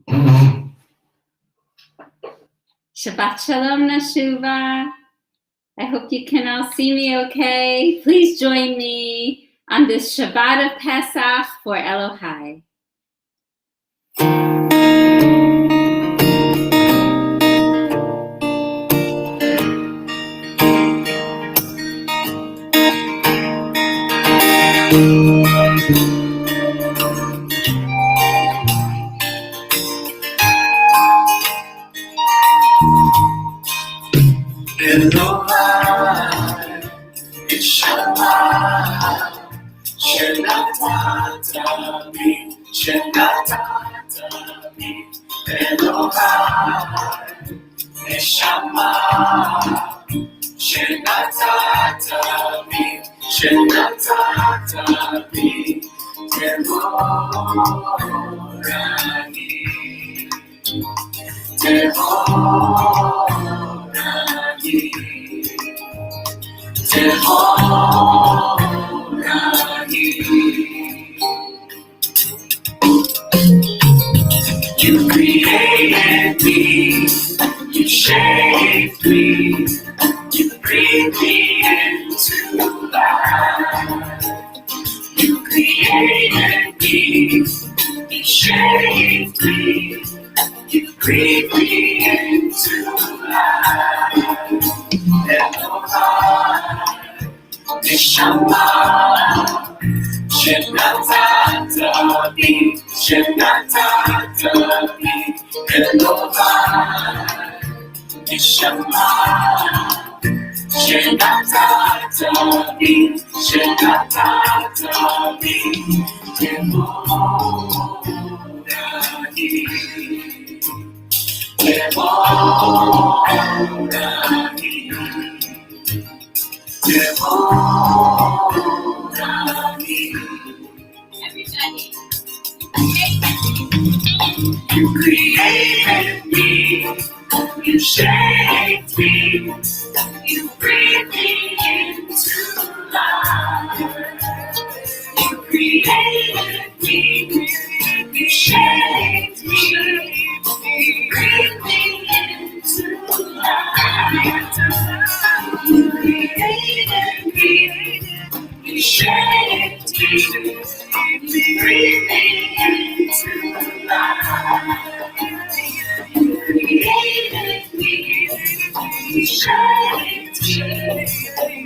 Shabbat Shalom Nashuva. I hope you can all see me okay. Please join me on this Shabbat of Pesach for Elohai. Elohai, Shabbat, Shenatatavi, Shenatatavi, Elohai, Neshama, Shenatatavi, Shenatatavi, Tevorani, Tevorani, Tevorani. You created me, you shaped me, you breathed me into life. You created me, you shaped me, you breathed me into life. Elohai, Neshama, Shenatatavi, Shenatatavi, Elohai, Neshama, Shenatatavi, Shenatatavi, Tevorani, Tevorani, Tevorani. You created me, you shaped me, you breathed me into life. You created me, you shaped me, you breathed me into life. You created me, you shaped me, you breathed me into life. You created me, you shaped me,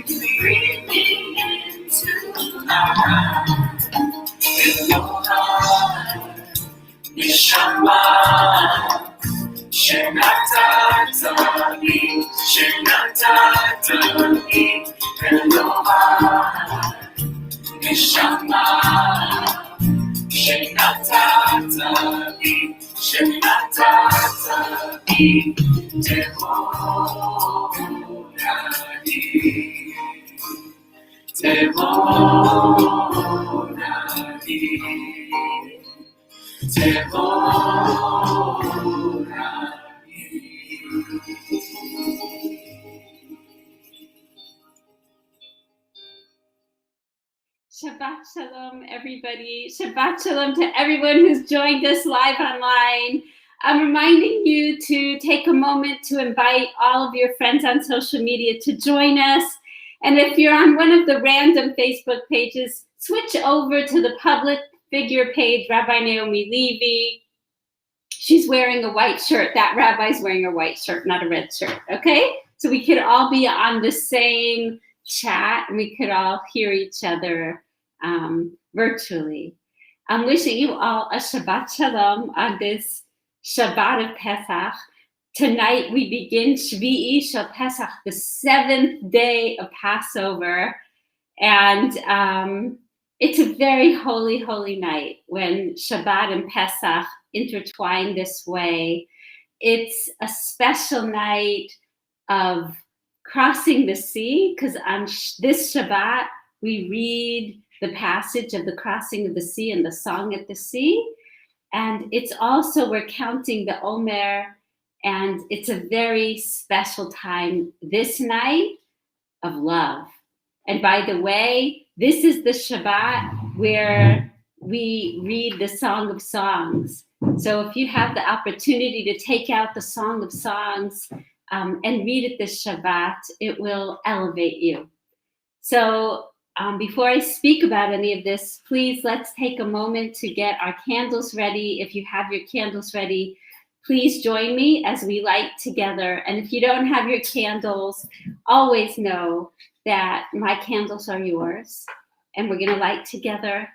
you breathed me into life. Elohai, Neshama, Shenatatavi, Shenatatavi, Elohai, Neshama, Shenatatavi, Shenatatavi, Tevorani, Tevorani, Tevorani. Shabbat Shalom, everybody. Shabbat Shalom to everyone who's joined us live online. I'm reminding you to take a moment to invite all of your friends on social media to join us. And if you're on one of the random Facebook pages, switch over to the public figure page, Rabbi Naomi Levy. She's wearing a white shirt. That rabbi's wearing a white shirt, not a red shirt, okay? So we could all be on the same chat and we could all hear each other virtually. I'm wishing you all a Shabbat Shalom on this Shabbat of Pesach. Tonight we begin Shvi'i Shel Pesach, the 7th day of Passover. And it's a very holy, holy night when Shabbat and Pesach intertwine this way. It's a special night of crossing the sea, because on this Shabbat, we read the passage of the crossing of the sea and the song at the sea. And it's also, we're counting the Omer, and it's a very special time this night of love. And by the way, this is the Shabbat where we read the Song of Songs. So if you have the opportunity to take out the Song of Songs and read it this Shabbat, it will elevate you. So before I speak about any of this, please let's take a moment to get our candles ready. If you have your candles ready, please join me as we light together. And if you don't have your candles, always know that my candles are yours and we're going to light together.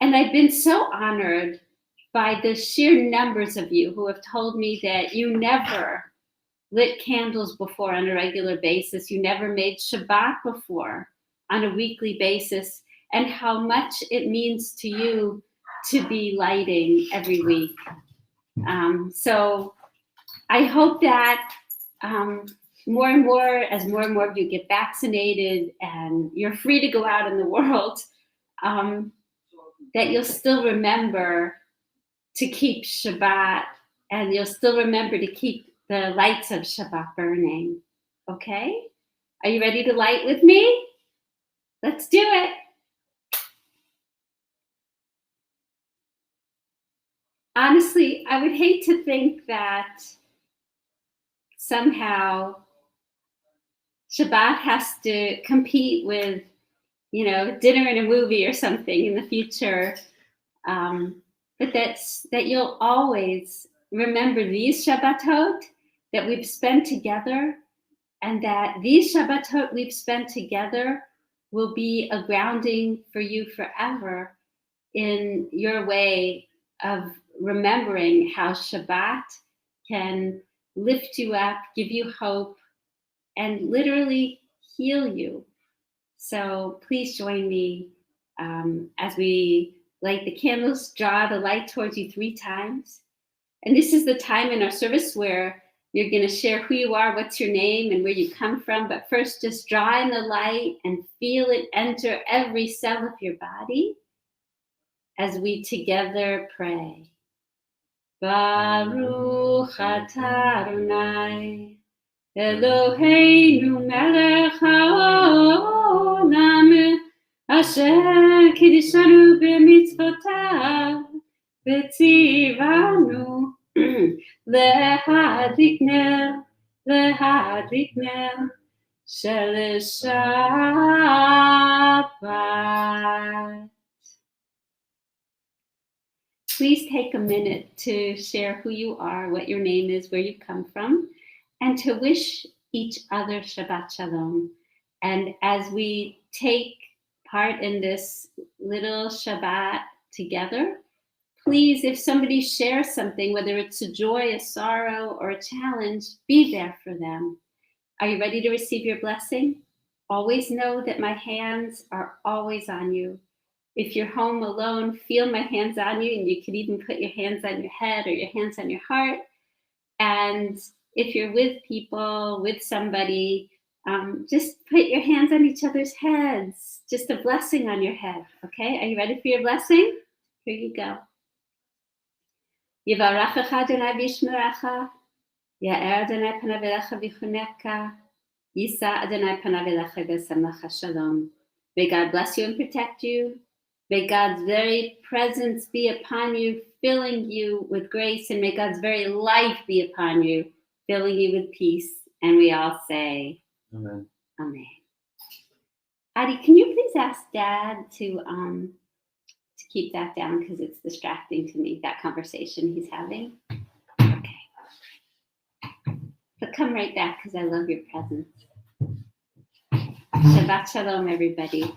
And I've been so honored by the sheer numbers of you who have told me that you never lit candles before on a regular basis. You never made Shabbat before on a weekly basis, and how much it means to you to be lighting every week. So I hope that more and more, as more and more of you get vaccinated and you're free to go out in the world, that you'll still remember to keep Shabbat, and you'll still remember to keep the lights of Shabbat burning. Okay? Are you ready to light with me? Let's do it. Honestly, I would hate to think that somehow Shabbat has to compete with, dinner and a movie or something in the future. But that you'll always remember these Shabbatot that we've spent together, and that these Shabbatot we've spent together will be a grounding for you forever in your way of remembering how Shabbat can lift you up, give you hope, and literally heal you. So please join me as we light the candles, draw the light towards you 3 times. And this is the time in our service where you're going to share who you are, what's your name, and where you come from. But first, just draw in the light and feel it enter every cell of your body as we together pray. Baruch atah Adonai Eloheinu melech haolam asher kiddushanu b'mitzvotav v'tzivanu להדליק נר של שבת. Please take a minute to share who you are, what your name is, where you come from, and to wish each other Shabbat Shalom. And as we take part in this little Shabbat together, please, if somebody shares something, whether it's a joy, a sorrow, or a challenge, be there for them. Are you ready to receive your blessing? Always know that my hands are always on you. If you're home alone, feel my hands on you, and you could even put your hands on your head or your hands on your heart. And if you're with people, with somebody, just put your hands on each other's heads. Just a blessing on your head, okay? Are you ready for your blessing? Here you go. Yivarechecha Adonai v'yishmerecha, Ya'er Adonai panav elecha v'chunecha, Yisa Adonai panav elecha v'samlecha shalom. May God bless you and protect you. May God's very presence be upon you, filling you with grace, and may God's very life be upon you, filling you with peace. And we all say, Amen. Amen. Adi, can you please ask Dad to keep that down, because it's distracting to me, that conversation he's having. Okay. But come right back, because I love your presence. Shabbat Shalom, everybody.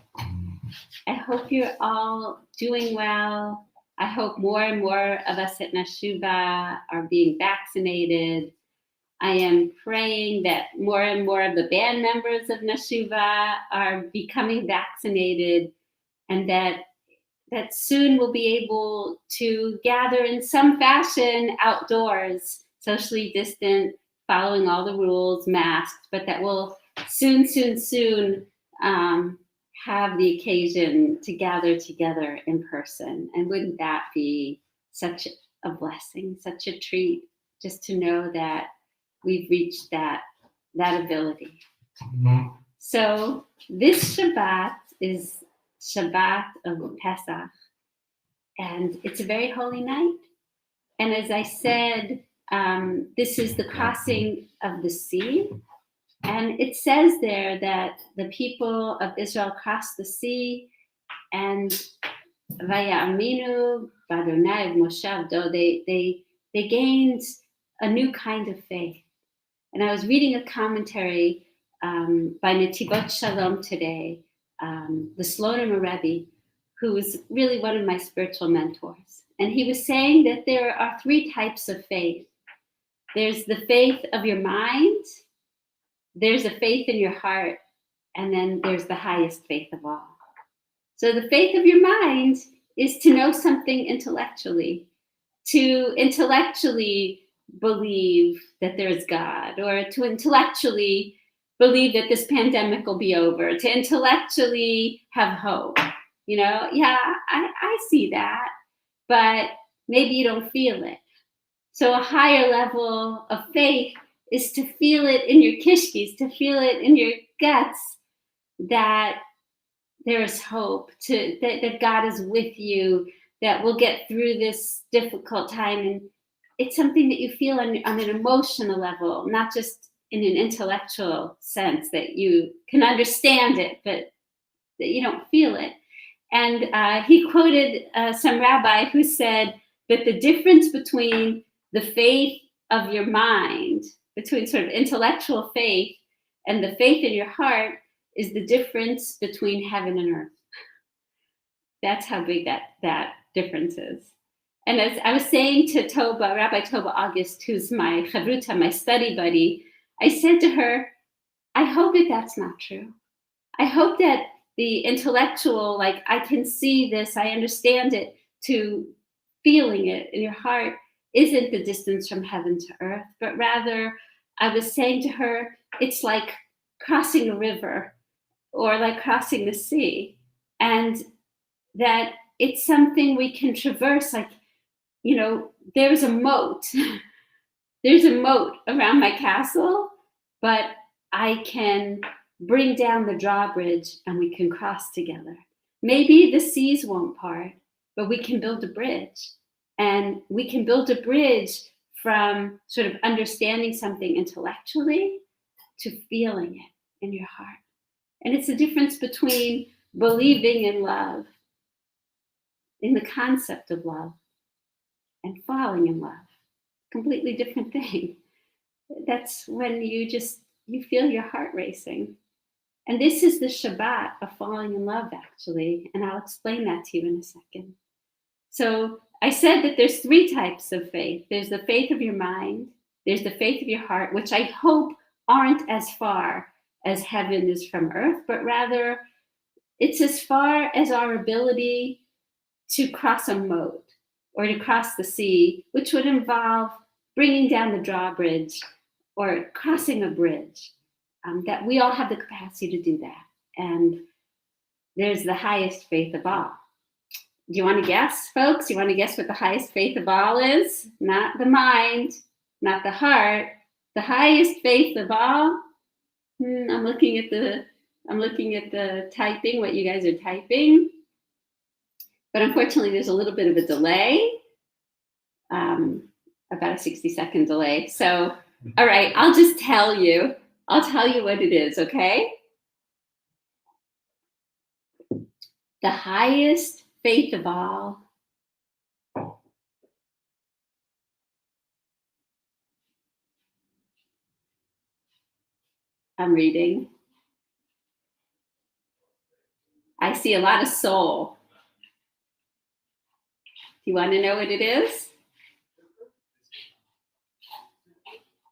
I hope you're all doing well. I hope more and more of us at Neshuva are being vaccinated. I am praying that more and more of the band members of Neshuva are becoming vaccinated, and that soon we'll be able to gather in some fashion outdoors, socially distant, following all the rules, masked, but that we'll soon have the occasion to gather together in person. And wouldn't that be such a blessing, such a treat, just to know that we've reached that ability. Mm-hmm. So this Shabbat is Shabbat of Pesach, and it's a very holy night. And as I said, this is the crossing of the sea. And it says there that the people of Israel crossed the sea, and Vayaminu Badonai Moshe Avdo, they gained a new kind of faith. And I was reading a commentary by Netivot Shalom today, the Slonim Rebbe, who was really one of my spiritual mentors. And he was saying that there are three types of faith. There's the faith of your mind, there's a faith in your heart, and then there's the highest faith of all. So the faith of your mind is to know something intellectually, to intellectually believe that there's God, or to intellectually believe that this pandemic will be over, to intellectually have hope. You know, yeah, I see that, but maybe you don't feel it. So a higher level of faith is to feel it in your kishkis, to feel it in your guts, that there is hope, that God is with you, that we'll get through this difficult time. And it's something that you feel on an emotional level, not just in an intellectual sense that you can understand it, but that you don't feel it. And he quoted some rabbi who said that the difference between the faith of your mind, between sort of intellectual faith and the faith in your heart, is the difference between heaven and earth. That's how big that difference is. And as I was saying to Toba, Rabbi Toba August, who's my chavruta, my study buddy, I said to her, I hope that that's not true. I hope that the intellectual, like I can see this, I understand it, to feeling it in your heart isn't the distance from heaven to earth, but rather I was saying to her, it's like crossing a river or like crossing the sea, and that it's something we can traverse. Like, you know, there's a moat. There's a moat around my castle, but I can bring down the drawbridge and we can cross together. Maybe the seas won't part, but we can build a bridge. And we can build a bridge from sort of understanding something intellectually to feeling it in your heart. And it's the difference between believing in love, in the concept of love, and falling in love. Completely different thing. That's when you feel your heart racing. And this is the Shabbat of falling in love, actually. And I'll explain that to you in a second. So I said that there's three types of faith. There's the faith of your mind. There's the faith of your heart, which I hope aren't as far as heaven is from earth, but rather it's as far as our ability to cross a moat or to cross the sea, which would involve bringing down the drawbridge or crossing a bridge, that we all have the capacity to do that. And there's the highest faith of all. Do you want to guess, folks? Do you want to guess what the highest faith of all is? Not the mind, not the heart. The highest faith of all. I'm looking at the typing, what you guys are typing. But unfortunately, there's a little bit of a delay, about a 60-second delay. So, all right, I'll just tell you. I'll tell you what it is, okay? The highest faith of all I'm reading. I see a lot of soul. Do you want to know what it is?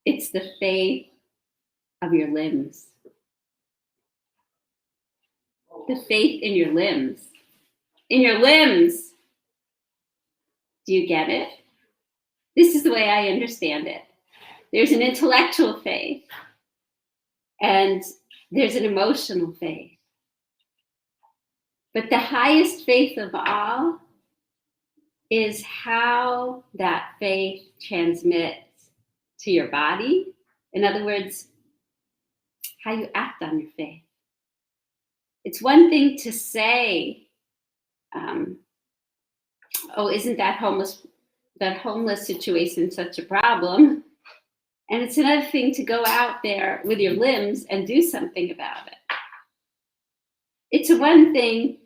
It's the faith of your limbs. The faith in your limbs. In your limbs. Do you get it? This is the way I understand it. There's an intellectual faith and there's an emotional faith. But the highest faith of all is how that faith transmits to your body. In other words, how you act on your faith. It's one thing to say, oh, isn't that homeless that homeless situation is such a problem. And it's another thing to go out there with your limbs and do something about it. It's one thing,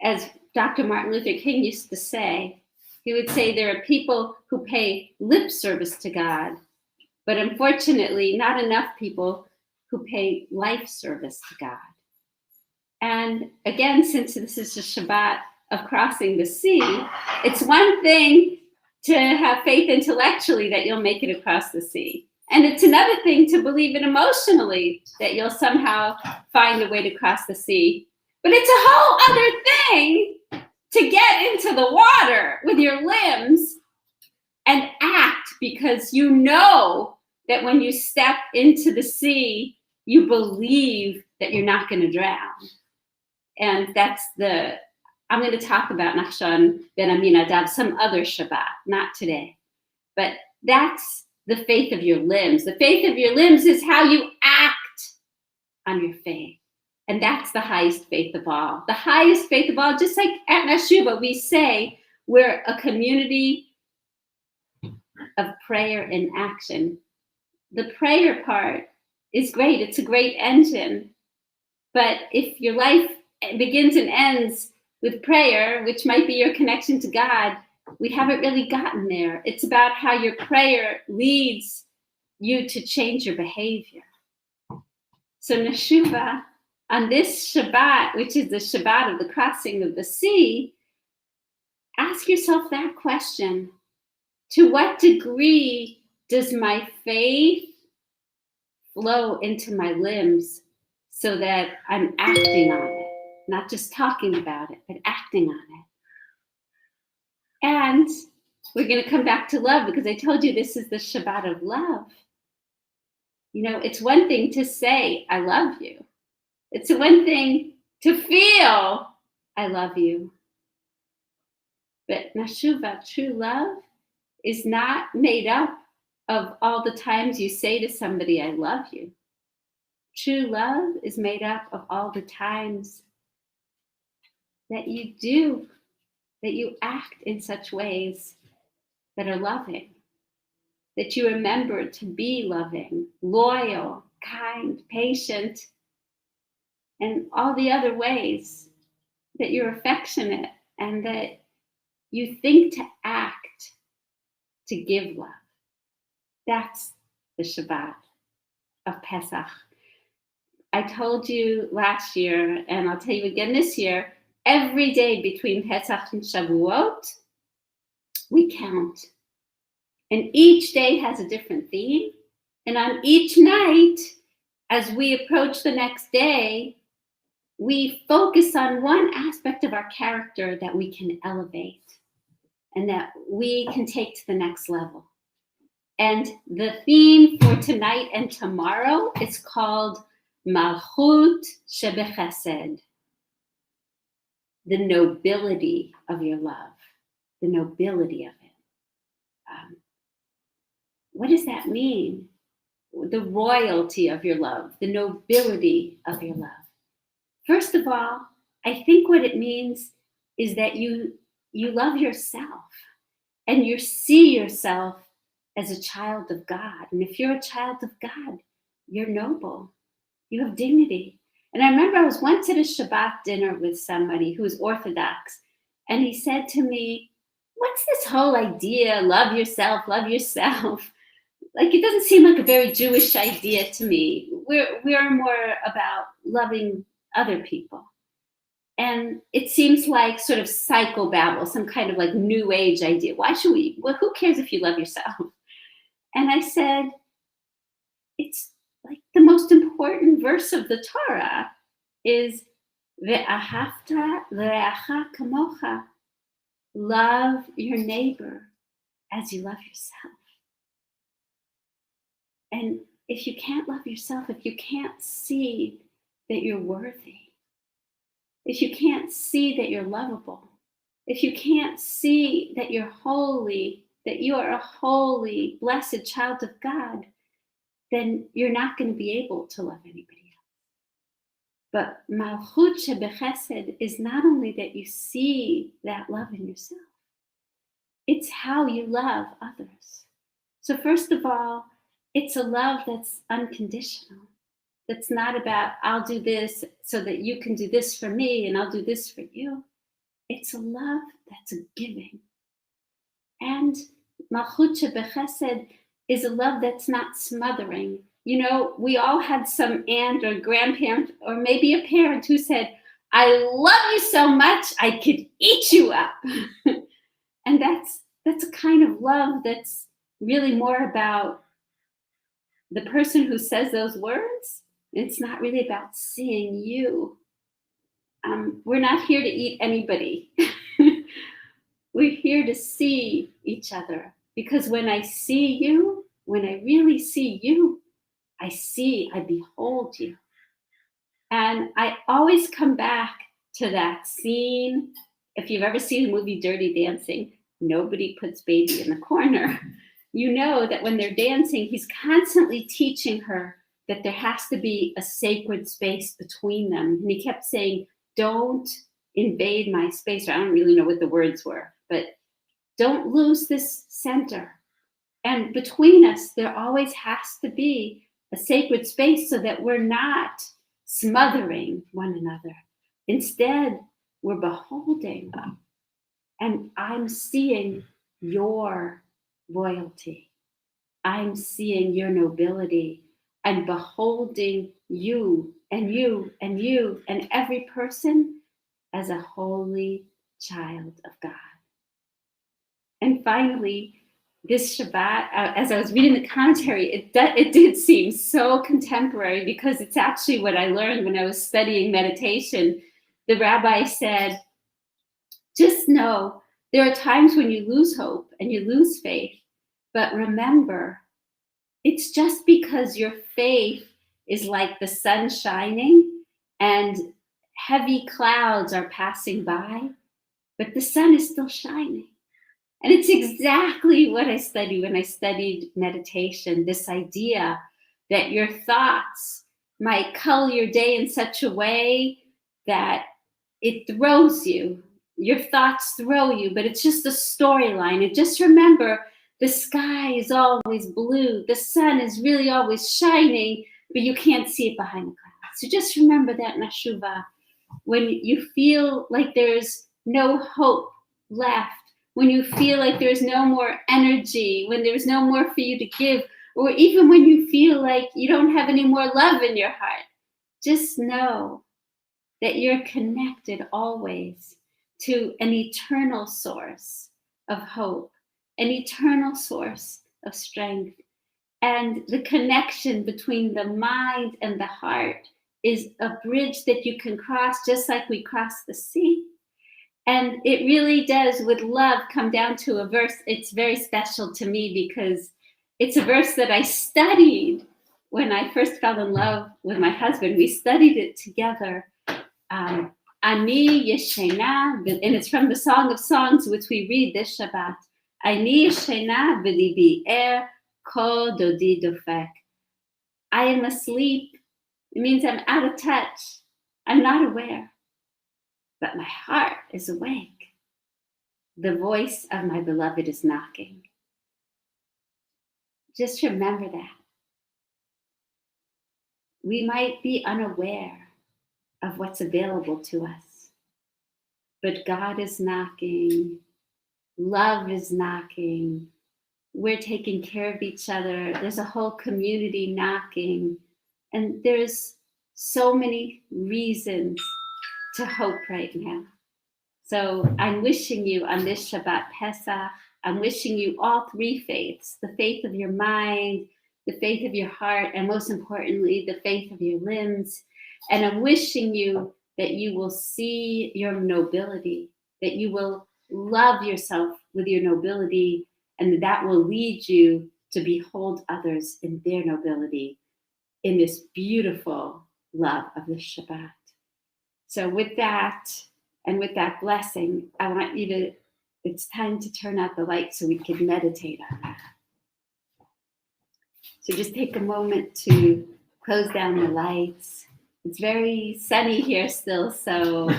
as Dr. Martin Luther King used to say, he would say there are people who pay lip service to God, but unfortunately not enough people who pay life service to God. And again, since this is a Shabbat of crossing the sea, it's one thing to have faith intellectually that you'll make it across the sea. And it's another thing to believe it emotionally that you'll somehow find a way to cross the sea. But it's a whole other thing to get into the water with your limbs and act, because you know that when you step into the sea, you believe that you're not going to drown. And that's I'm going to talk about Nachshon ben Aminadab some other Shabbat, not today. But that's the faith of your limbs. The faith of your limbs is how you act on your faith. And that's the highest faith of all. The highest faith of all, just like at Nashuba, we say we're a community of prayer and action. The prayer part is great. It's a great engine. But if your life begins and ends with prayer, which might be your connection to God, we haven't really gotten there. It's about how your prayer leads you to change your behavior. So Nashuba, on this Shabbat, which is the Shabbat of the crossing of the sea, ask yourself that question. To what degree does my faith flow into my limbs so that I'm acting on it? Not just talking about it, but acting on it. And we're going to come back to love, because I told you this is the Shabbat of love. You know, it's one thing to say, I love you. It's one thing to feel, I love you. But Nashuva, true love, is not made up of all the times you say to somebody, I love you. True love is made up of all the times that you act in such ways that are loving, that you remember to be loving, loyal, kind, patient, and all the other ways that you're affectionate and that you think to act to give love. That's the Shabbat of Pesach. I told you last year, and I'll tell you again this year, every day between Pesach and Shavuot, we count. And each day has a different theme. And on each night, as we approach the next day, we focus on one aspect of our character that we can elevate and that we can take to the next level. And the theme for tonight and tomorrow is called Malchut Shebechesed, the nobility of your love, the nobility of it. What does that mean? The royalty of your love, the nobility of your love. First of all, I think what it means is that you love yourself and you see yourself as a child of God. And if you're a child of God, you're noble. You have dignity. And I remember I was once at a Shabbat dinner with somebody who was Orthodox, and he said to me, what's this whole idea, love yourself, love yourself? Like, it doesn't seem like a very Jewish idea to me. We're more about loving other people. And it seems like sort of psychobabble, some kind of like new age idea. Why should we? Well, who cares if you love yourself? And I said, it's like the most important verse of the Torah is Ve'ahavta l'reacha kamocha. Love your neighbor as you love yourself. And if you can't love yourself, if you can't see that you're worthy, if you can't see that you're lovable, if you can't see that you're holy, that you are a holy, blessed child of God, then you're not going to be able to love anybody else. But Malchut Shebechesed is not only that you see that love in yourself, it's how you love others. So first of all, it's a love that's unconditional. That's not about, I'll do this so that you can do this for me and I'll do this for you. It's a love that's a giving. And Malchut Bechesed is a love that's not smothering. You know, we all had some aunt or grandparent or maybe a parent who said, I love you so much, I could eat you up. And that's a kind of love that's really more about the person who says those words. It's not really about seeing you. We're not here to eat anybody. We're here to see each other. Because when I see you, when I really see you, I behold you. And I always come back to that scene. If you've ever seen the movie Dirty Dancing, nobody puts baby in the corner. You know that when they're dancing, he's constantly teaching her that there has to be a sacred space between them. And he kept saying, don't invade my space. I don't really know what the words were, but don't lose this center. And between us, there always has to be a sacred space so that we're not smothering one another. Instead, we're beholding. And I'm seeing your royalty. I'm seeing your nobility. I'm beholding you and you and you and every person as a holy child of God. And finally, this Shabbat, as I was reading the commentary, it did seem so contemporary because it's actually what I learned when I was studying meditation. The rabbi said, just know there are times when you lose hope and you lose faith, but remember, it's just because your faith is like the sun shining and heavy clouds are passing by, but the sun is still shining. And it's exactly what I studied when I studied meditation, this idea that your thoughts might color your day in such a way that it throws you. Your thoughts throw you, but it's just a storyline. And just remember, the sky is always blue. The sun is really always shining, but you can't see it behind the clouds. So just remember that, Nashuva. When you feel like there's no hope left, when you feel like there's no more energy, when there's no more for you to give, or even when you feel like you don't have any more love in your heart, just know that you're connected always to an eternal source of hope, an eternal source of strength. And the connection between the mind and the heart is a bridge that you can cross just like we cross the sea. And it really does, with love, come down to a verse. It's very special to me because it's a verse that I studied when I first fell in love with my husband. We studied it together. Ani Yeshena, and it's from the Song of Songs, which we read this Shabbat. Ani Yeshena v'libi er kol dodi dofek. I am asleep. It means I'm out of touch. I'm not aware. But my heart is awake. The voice of my beloved is knocking. Just remember that. We might be unaware of what's available to us, but God is knocking. Love is knocking. We're taking care of each other. There's a whole community knocking. And there's so many reasons to hope right now. So I'm wishing you on this Shabbat Pesach, I'm wishing you all three faiths, the faith of your mind, the faith of your heart, and most importantly, the faith of your limbs. And I'm wishing you that you will see your nobility, that you will love yourself with your nobility, and that will lead you to behold others in their nobility in this beautiful love of the Shabbat. So with that, and with that blessing, I want you to, it's time to turn out the light so we can meditate on that. So just take a moment to close down the lights. It's very sunny here still, so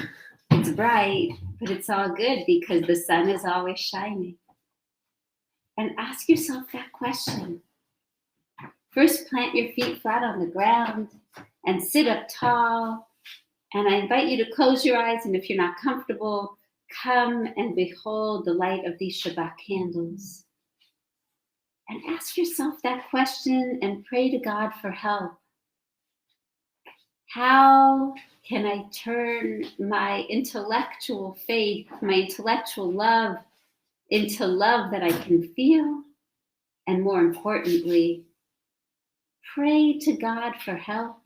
it's bright, but it's all good because the sun is always shining. And ask yourself that question. First, plant your feet flat on the ground and sit up tall. And I invite you to close your eyes, and if you're not comfortable, come and behold the light of these Shabbat candles. And ask yourself that question and pray to God for help. How can I turn my intellectual faith, my intellectual love, into love that I can feel? And more importantly, pray to God for help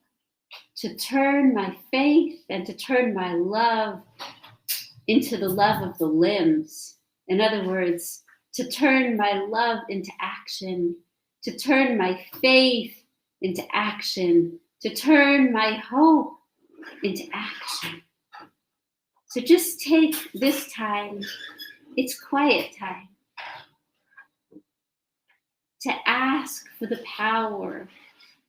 to turn my faith and to turn my love into the love of the limbs. In other words, to turn my love into action, to turn my faith into action, to turn my hope into action. So just take this time, it's quiet time, to ask for the power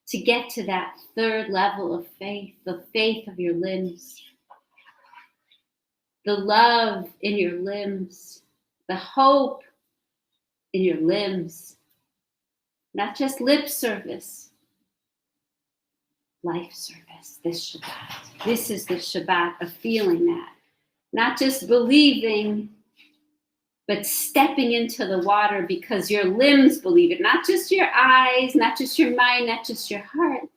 to get to that third level of faith, the faith of your limbs, the love in your limbs, the hope in your limbs, not just lip service, life service, this Shabbat. This is the Shabbat of feeling that, not just believing, but stepping into the water because your limbs believe it, not just your eyes, not just your mind, not just your heart,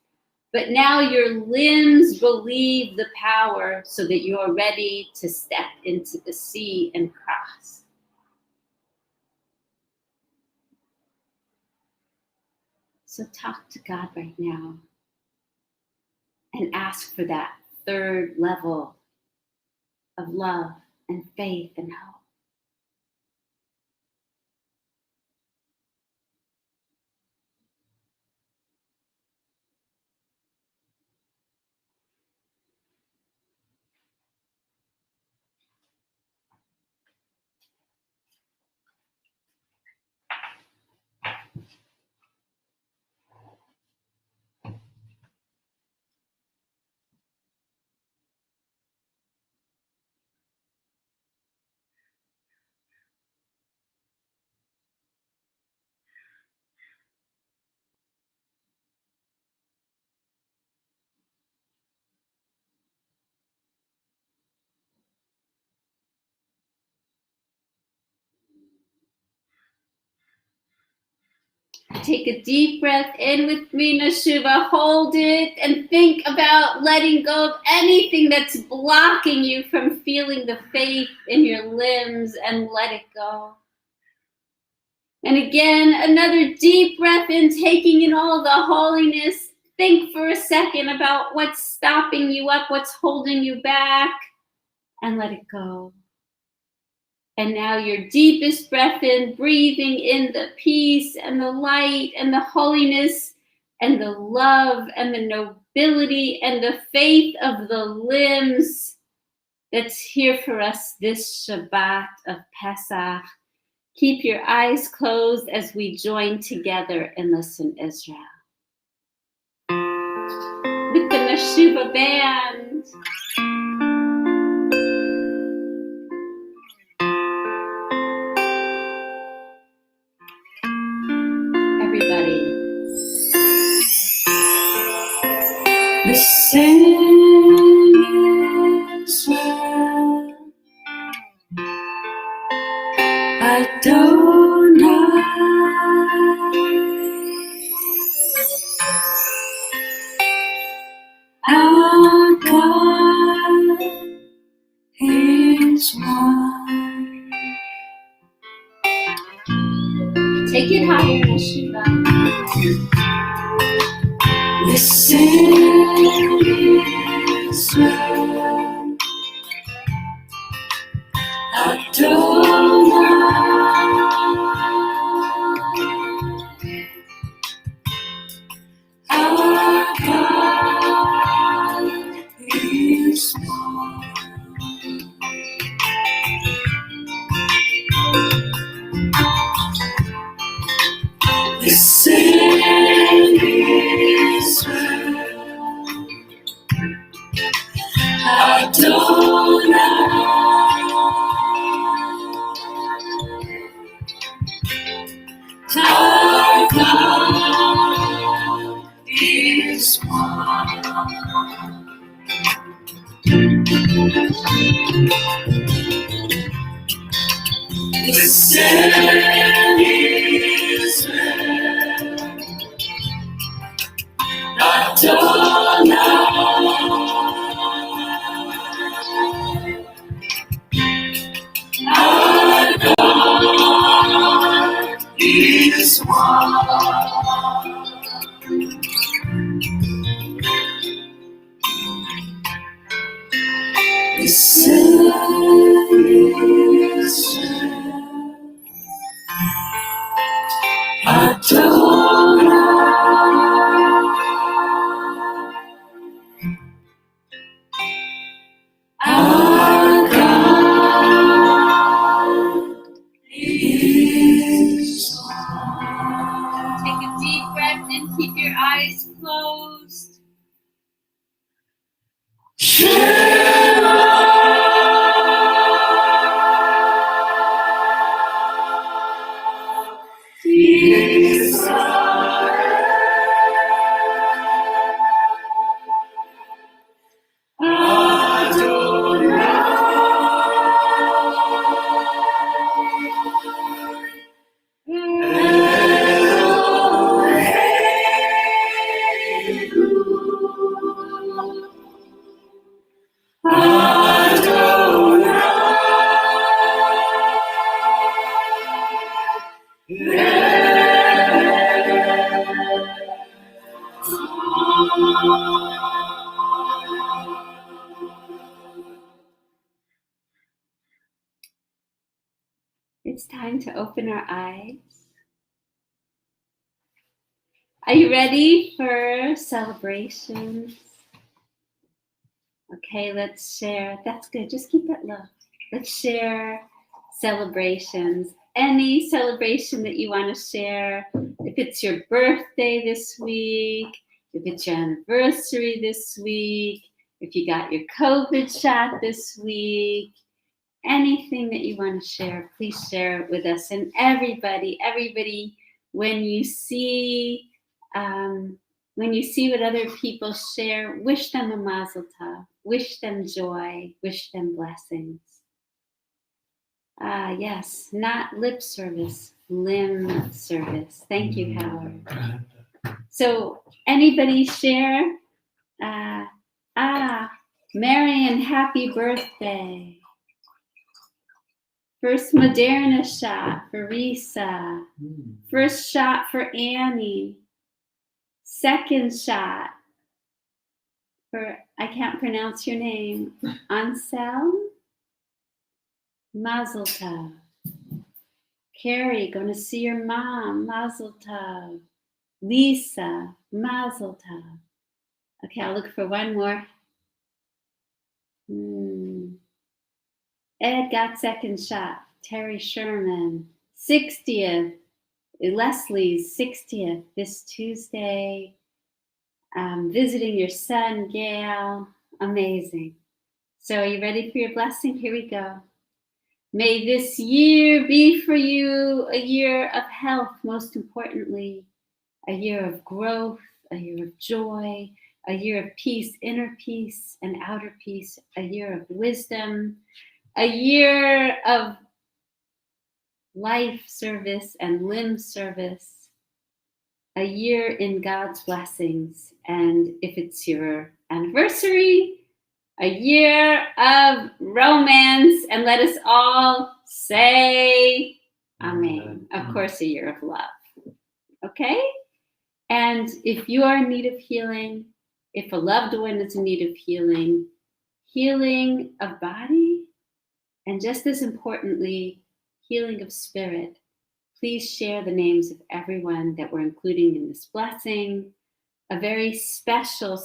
but now your limbs believe the power so that you're ready to step into the sea and cross. So talk to God right now and ask for that third level of love and faith and hope. Take a deep breath in with me, Neshuva. Hold it and think about letting go of anything that's blocking you from feeling the faith in your limbs, and let it go. And again, another deep breath in, taking in all the holiness. Think for a second about what's stopping you up, what's holding you back, and let it go. And now your deepest breath in, breathing in the peace and the light and the holiness and the love and the nobility and the faith of the limbs that's here for us this Shabbat of Pesach. Keep your eyes closed as we join together and listen Israel. With the Neshuva band. Listen, Israel, Adonai, our God is one. Take it higher, Neshuva. Listen, Israel, Adonai, our God is one. Listen, Israel, our Listen is Adonai. Our God is one. Listen is Adonai. Our God is one. Take a deep breath and keep your eyes closed. It's time to open our eyes. Are you ready for celebrations? Okay, let's share. That's good. Just keep it low. Let's share celebrations. Any celebration that you want to share. If it's your birthday this week, if it's your anniversary this week, if you got your COVID shot this week, anything that you want to share, please share it with us. And everybody, when you see what other people share, wish them a mazel tov, wish them joy, wish them blessings. Yes, not lip service, limb service. Thank you, Howard. So anybody share? Marion, happy birthday. First Moderna shot for Risa. First shot for Annie. Second shot for, I can't pronounce your name, Anselm? Mazel tov. Carrie, going to see your mom, Mazel tov. Lisa, Mazel tov. Okay, I'll look for one more. Ed got second shot. Terry Sherman, 60th. Leslie's 60th this Tuesday. Visiting your son, Gail. Amazing. So are you ready for your blessing? Here we go. May this year be for you a year of health, most importantly, a year of growth, a year of joy, a year of peace, inner peace and outer peace, a year of wisdom, a year of life service and limb service, a year in God's blessings. And if it's your anniversary, a year of romance, and let us all say Amen. Of course, a year of love. Okay? And if you are in need of healing, if a loved one is in need of healing, healing of body, and just as importantly, healing of spirit, please share the names of everyone that we're including in this blessing. A very special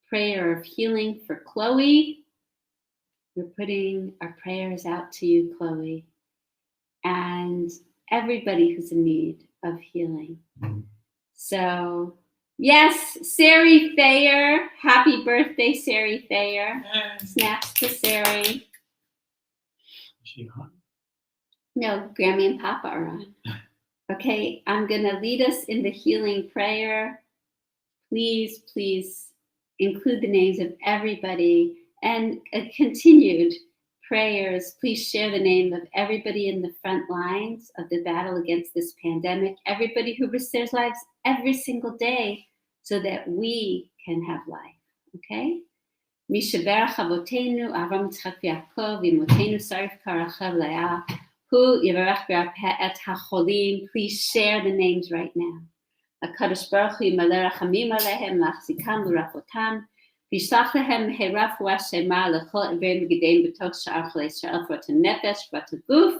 prayer of healing for Chloe. We're putting our prayers out to you, Chloe, and everybody who's in need of healing. So, yes, Sari Thayer, happy birthday, Sari Thayer. Snaps to Sari. Is she on? No, Grammy and Papa are on. Okay, I'm going to lead us in the healing prayer. please, please include the names of everybody and continued prayers. Please share the name of everybody in the front lines of the battle against this pandemic, everybody who risks their lives every single day so that we can have life, okay? Mishaberach Avotenu, Avram Yitzchak Yaakov, Imotenu Sarif Karachav Leah, Hu Yivarach Be'at HaCholim. Please share the names right now. HaKadosh Baruch Hu Yimaleh Rachamim Alehem, Lachzikam L'Rachotam, Vishlach Lehem Meherah Fuah Shema L'chol Iver Megidein B'toch Sha'ar Chalei Yisrael Frat HaNefesh Frat HaGuf,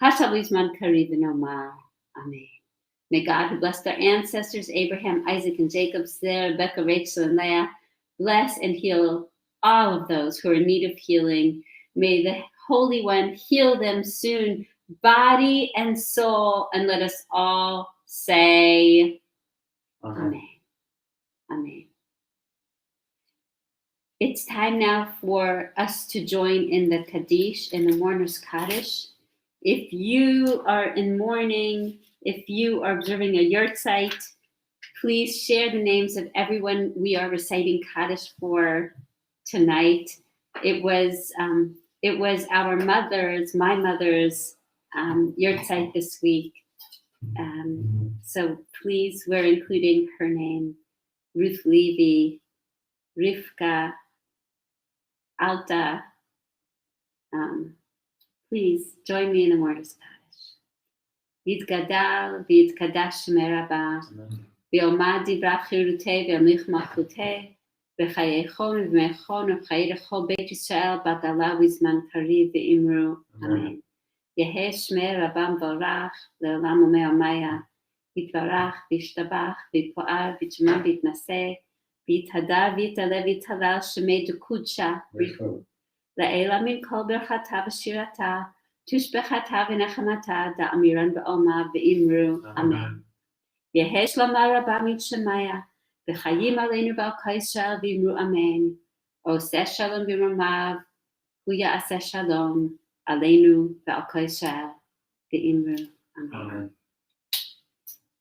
Hashav Lizman Kariv V'Nomar. Amen. May God, who blessed our ancestors, Abraham, Isaac, and Jacob, Sarah, Rebecca, Rachel, and Leah, bless and heal all of those who are in need of healing. May the Holy One heal them soon, body and soul, and let us all say, Amen. Amen. It's time now for us to join in the Kaddish, in the Mourner's Kaddish. If you are in mourning, if you are observing a yurtzeit, please share the names of everyone we are reciting Kaddish for tonight. It was our mother's, my mother's yurtzeit this week. So please, we're including her name, Ruth Levy, Rivka, Alta. Please join me in the Mourner's Kaddish. Yitgadal v'yitkadash shemei Rabbah, v'yomad divrei chirutei v'yamlich malchutei, v'chayeichon v'meichon v'chayei lechol Beit Yisrael b'adala v'zman kariv v'imru. Amen. Yehei shmei Rabbah v'orach le'olam umei omaya, yitvarach v'yishtabach v'yitpo'ar v'yitshema v'yitnaseh, v'yithadar v'yitale v'yithalal shemei dukudsha brichu. La'ela min kol berchata v'shirata, tushbechata v'nechamata, da'amiran ba'oma v'imru. Amen. Yehesh lama Rabbah mitshemaya, v'chayim aleinu b'alkei Yisrael v'imru amen. Oseh shalom v'mamav, hu ya'aseh shalom, aleinu b'alkei Yisrael v'imru amen.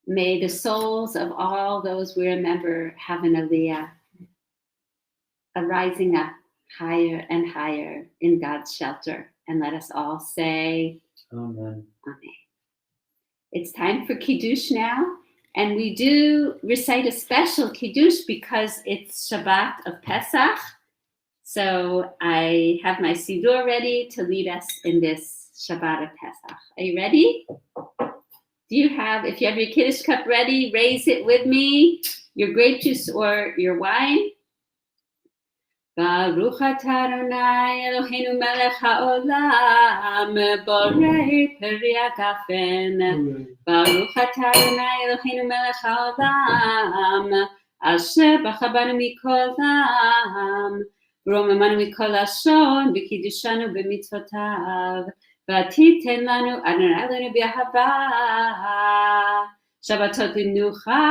May the souls of all those we remember have an aliyah, a rising up higher and higher in God's shelter. And let us all say, Amen. Amen. It's time for Kiddush now. And we do recite a special Kiddush because it's Shabbat of Pesach. So I have my Siddur ready to lead us in this Shabbat of Pesach. Are you ready? If you have your Kiddush cup ready, raise it with me, your grape juice or your wine. Baruch atah Adonai Eloheinu melech haolam, borei peri hagafen. Baruch atah Adonai Eloheinu melech haolam, asher bacha banu mikol am, v'romemanu mikol lashon, v'kiddushanu b'mitzvotav, v'titen lanu Adonai Eloheinu b'ahava. Shabbatot l'mnucha,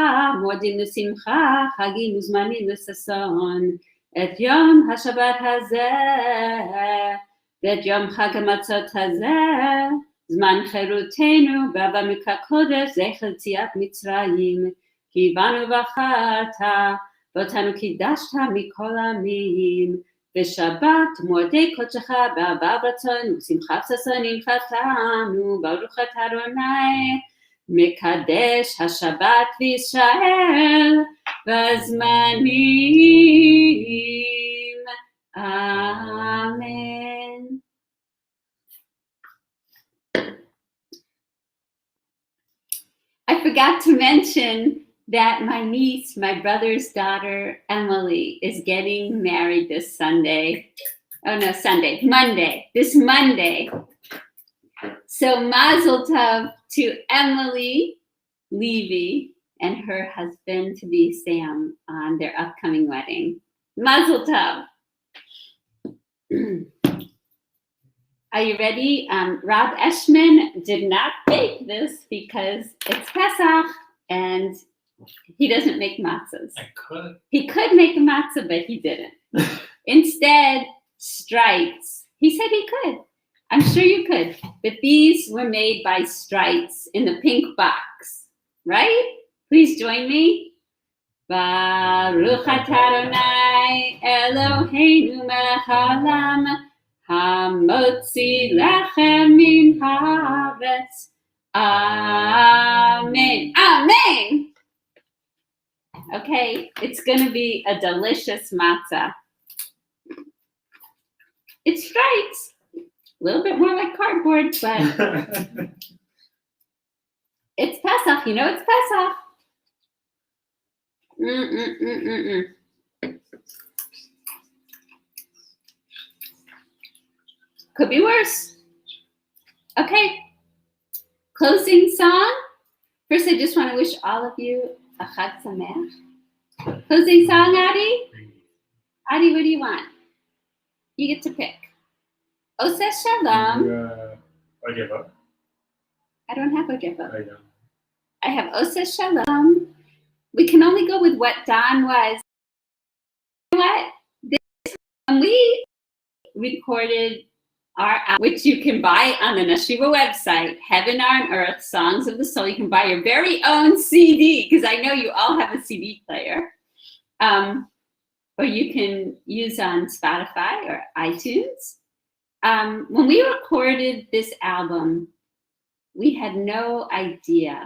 moedim l'simcha, chagim uzmanim l'sason. Et yom ha-Shabbat hazeh, v'et yom chag hamatzot hazeh, zman cherutenu, v'aba mikra kodesh, zecher tziat Mitzrayim, ki banu v'acharta, v'otanu kiddashta mikol amim, v'shabbat moedei kodshecha, v'aba v'ratzon, v'simcha v'sason imchatanu, baruch atah Adonai, mekadesh ha-Shabbat v'Yisrael, v'zmanim. Amen. I forgot to mention that my niece, my brother's daughter, Emily, is getting married this Sunday. Oh no, Monday. This Monday. So Mazel Tov to Emily Levy and her husband to be Sam on their upcoming wedding. Mazel Tov. Are you ready? Rob Eshman did not bake this because it's Pesach and he doesn't make matzahs. I could. He could make a matzah, but he didn't. Instead, Strites. He said he could. I'm sure you could. But these were made by Strites in the pink box, right? Please join me. Baruch atah Adonai Eloheinu melech haolam hamotzi lechem min haaretz. Amen. Amen. Okay, it's going to be a delicious matzah. It's striped. A little bit more like cardboard, but it's Pesach. You know it's Pesach. Could be worse. Okay. Closing song. First, I just want to wish all of you a Chag Sameach. Closing song, Adi? Adi, what do you want? You get to pick. Oseh Shalom. I don't have a Geba. I have Oseh Shalom. We can only go with what Don was. You know what? When we recorded our, which you can buy on the Neshiva website, Heaven on Earth, Songs of the Soul. You can buy your very own CD, because I know you all have a CD player. Or you can use on Spotify or iTunes. When we recorded this album, we had no idea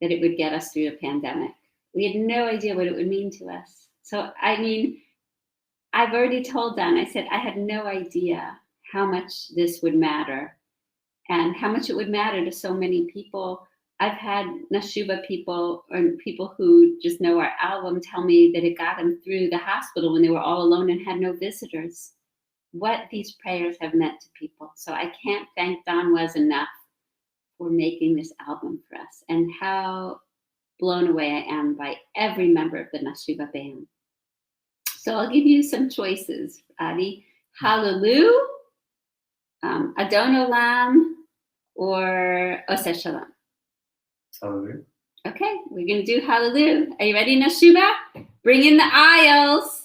that it would get us through the pandemic. We had no idea what it would mean to us. So, I mean, I've already told Don, I said, I had no idea how much this would matter and how much it would matter to so many people. I've had Neshuva people or people who just know our album tell me that it got them through the hospital when they were all alone and had no visitors. What these prayers have meant to people. So I can't thank Don Was enough for making this album for us, and how blown away I am by every member of the Neshuva band. So I'll give you some choices, Adi. Hallelujah, Adon Olam, or Oseh Shalom. Hallelujah. Okay, we're going to do Hallelujah. Are you ready, Neshuva? Bring in the aisles.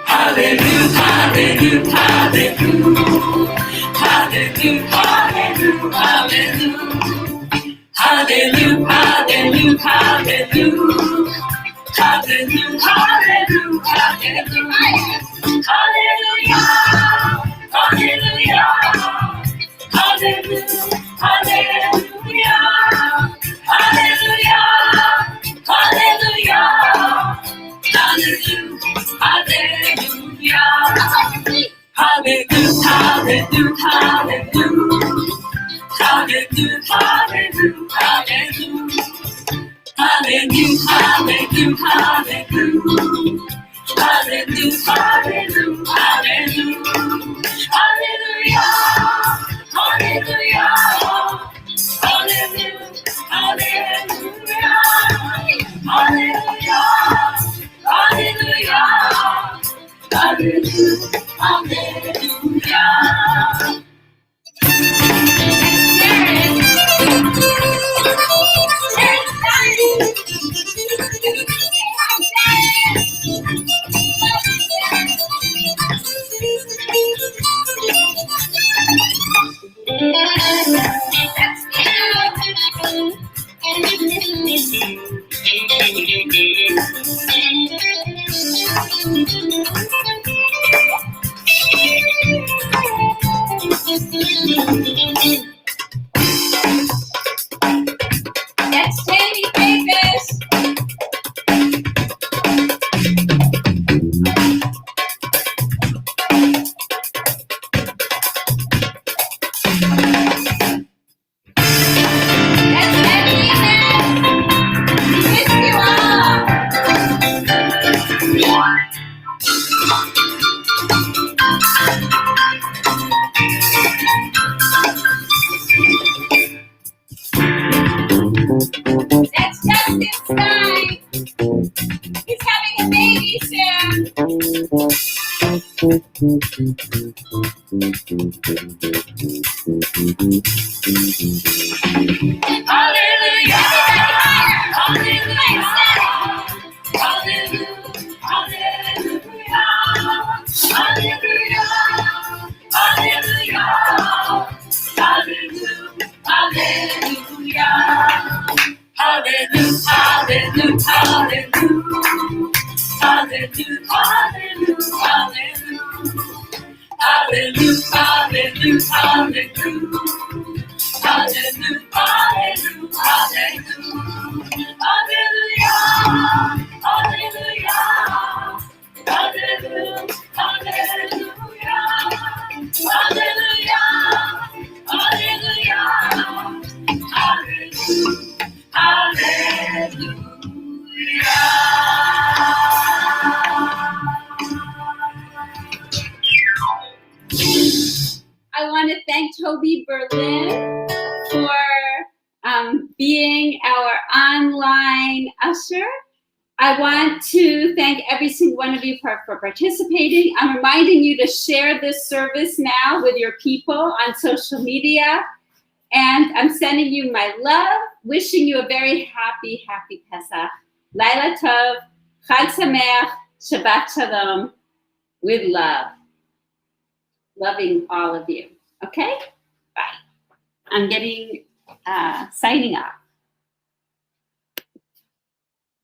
Hallelujah, hallelujah, hallelujah. Hallelujah, hallelujah, hallelujah. Hallelujah, hallelujah, hallelujah. Hallelujah, hallelujah, hallelujah. Hallelujah, hallelujah. Hallelujah, hallelujah. Hallelujah, hallelujah. Hallelujah, hallelujah. Hallelujah, hallelujah, hallelujah. Hallelujah, hallelujah, hallelujah. Hallelujah, hallelujah, hallelujah. Hallelujah, hallelujah, hallelujah. Hallelujah, hallelujah. Hallelujah, hallelujah. Hallelujah, hallelujah. Hallelujah, hallelujah. That's Jamie Davis. That's Justin Stein. He's having a baby soon. Hallelujah. Hallelujah. Hallelujah. Hallelujah. Hallelujah. Hallelujah, hallelujah, hallelujah. Hallelujah, hallelujah, hallelujah. Hallelujah, hallelujah. Hallelujah, hallelujah. Hallelujah, hallelujah. Hallelujah, I want to thank Toby Berlin for being our online usher. I want to thank every single one of you for participating. I'm reminding you to share this service now with your people on social media. And I'm sending you my love, wishing you a very happy, happy Pesach. Laila Tov, Chag Sameach, Shabbat Shalom, with love. Loving all of you. Okay? Bye. I'm signing off.